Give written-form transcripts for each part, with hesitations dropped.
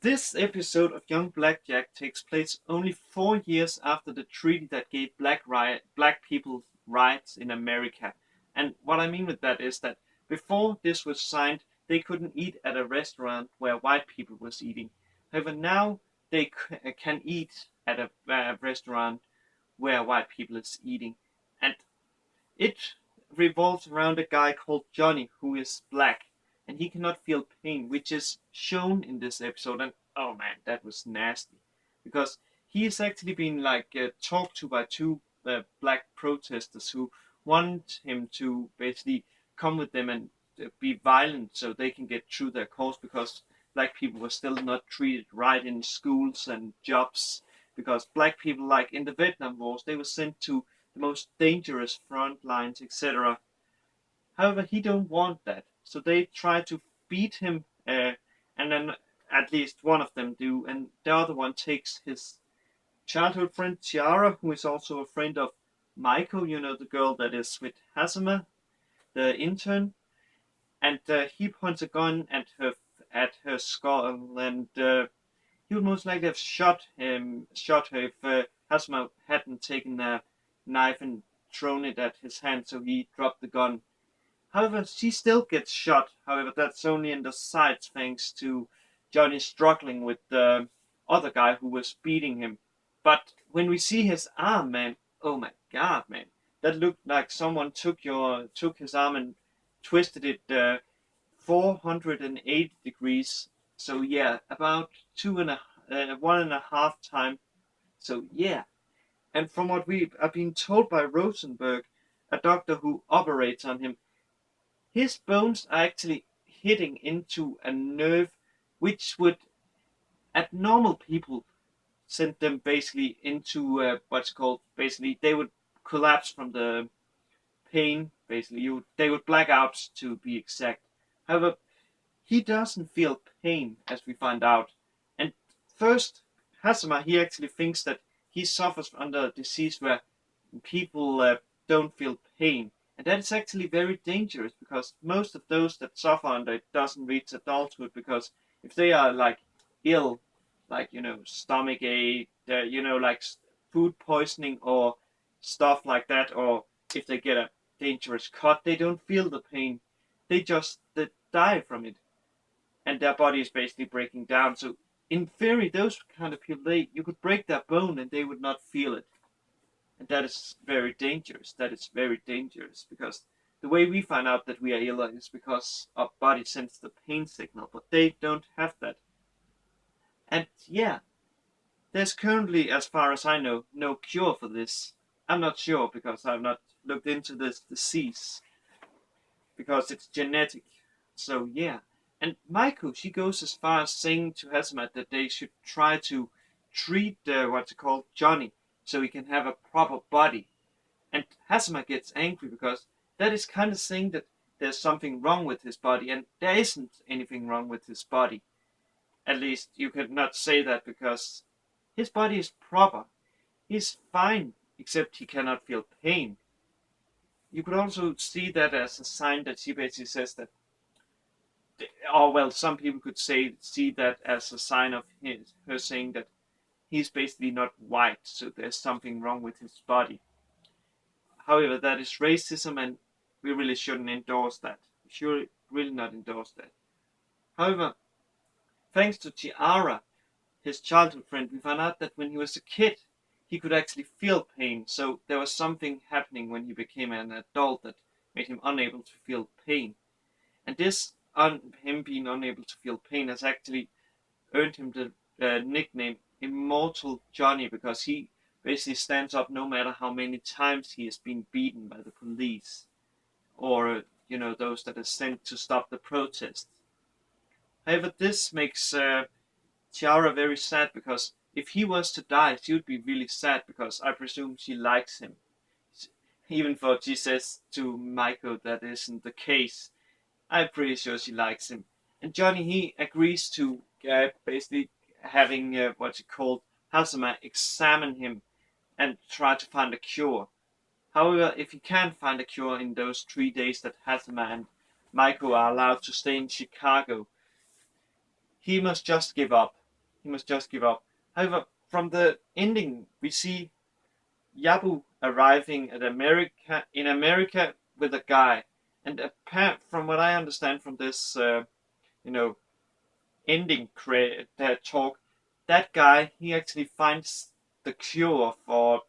This episode of Young Blackjack takes place only 4 years after the treaty that gave black people rights in America. And what I mean with that is that before this was signed, they couldn't eat at a restaurant where white people was eating. However, now they can eat at a restaurant where white people is eating, and it revolves around a guy called Johnny who is black and he cannot feel pain, which is shown in this episode. And oh man, that was nasty because he is actually being talked to by two black protesters who want him to basically come with them and be violent so they can get through their cause because black people were still not treated right in schools and jobs because black people, like in the Vietnam Wars, they were sent to the most dangerous front lines, etc. However, he don't want that, so they try to beat him, and then at least one of them do, and the other one takes his childhood friend Tiara, who is also a friend of Michael, the girl that is with Hasima, the intern, and he points a gun at her skull, and he would most likely have shot her if Hasima hadn't taken a knife and thrown it at his hand, so he dropped the gun. However, she still gets shot. However, that's only in the sides thanks to Johnny struggling with the other guy who was beating him. But when we see his arm, man, oh my god, man, that looked like someone took his arm and twisted it 480 degrees. So yeah, about 1.5 times. So yeah, and from what we have been told by Rosenberg, a doctor who operates on him, his bones are actually hitting into a nerve which would, at normal people, send them basically into what's called, basically, they would collapse from the pain, basically. They would black out, to be exact. However, he doesn't feel pain, as we find out. And first, Hasama, he actually thinks that he suffers under a disease where people don't feel pain. And that is actually very dangerous because most of those that suffer under it doesn't reach adulthood because if they are like ill, like stomach ache, like food poisoning or stuff like that, or if they get a dangerous cut, they don't feel the pain. They die from it, and their body is basically breaking down. So in theory, those kind of people, you could break their bone and they would not feel it, and that is very dangerous. That is very dangerous because the way we find out that we are ill is because our body sends the pain signal, but they don't have that. And yeah, there's currently, as far as I know, no cure for this. I'm not sure because I've not looked into this disease because it's genetic. So yeah, and Maiko, she goes as far as saying to Hazmat that they should try to treat what's it called, Johnny, so he can have a proper body. And Hazmat gets angry because that is kind of saying that there's something wrong with his body, and there isn't anything wrong with his body. At least you could not say that because his body is proper. He's fine, except he cannot feel pain. You could also see that as a sign that she basically says that, or well, some people could see that as a sign of her saying that he's basically not white, so there's something wrong with his body. However, that is racism, and we really shouldn't endorse that. We should really not endorse that. However, thanks to Tiara, his childhood friend, we found out that when he was a kid, he could actually feel pain. So there was something happening when he became an adult that made him unable to feel pain. And him being unable to feel pain has actually earned him the nickname Immortal Johnny because he basically stands up no matter how many times he has been beaten by the police or those that are sent to stop the protest. However, this makes Tiara very sad because if he was to die, she would be really sad because I presume she likes him. Even though she says to Michael that isn't the case, I'm pretty sure she likes him. And Johnny, he agrees to basically having what's it called, Hasama examine him and try to find a cure. However, if he can't find a cure in those 3 days that Hasama and Michael are allowed to stay in Chicago, he must just give up. he must just give up. However, from the ending, we see Yabu arriving at America with a guy, and apparent from what I understand from this, you know, ending talk, that guy he actually finds the cure for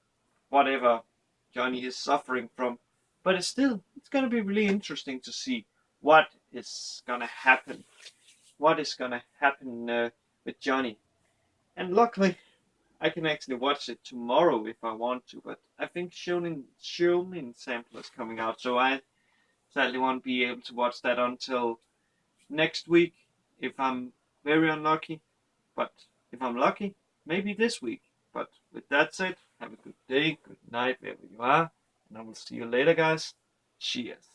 whatever Johnny is suffering from. But it's going to be really interesting to see what is going to happen. What is going to happen with Johnny? And luckily, I can actually watch it tomorrow if I want to. But I think Shonen Sample is coming out, so I sadly won't be able to watch that until next week if I'm very unlucky. But if I'm lucky, maybe this week. But with that said, have a good day, good night, wherever you are, and I will see you later, guys. Cheers.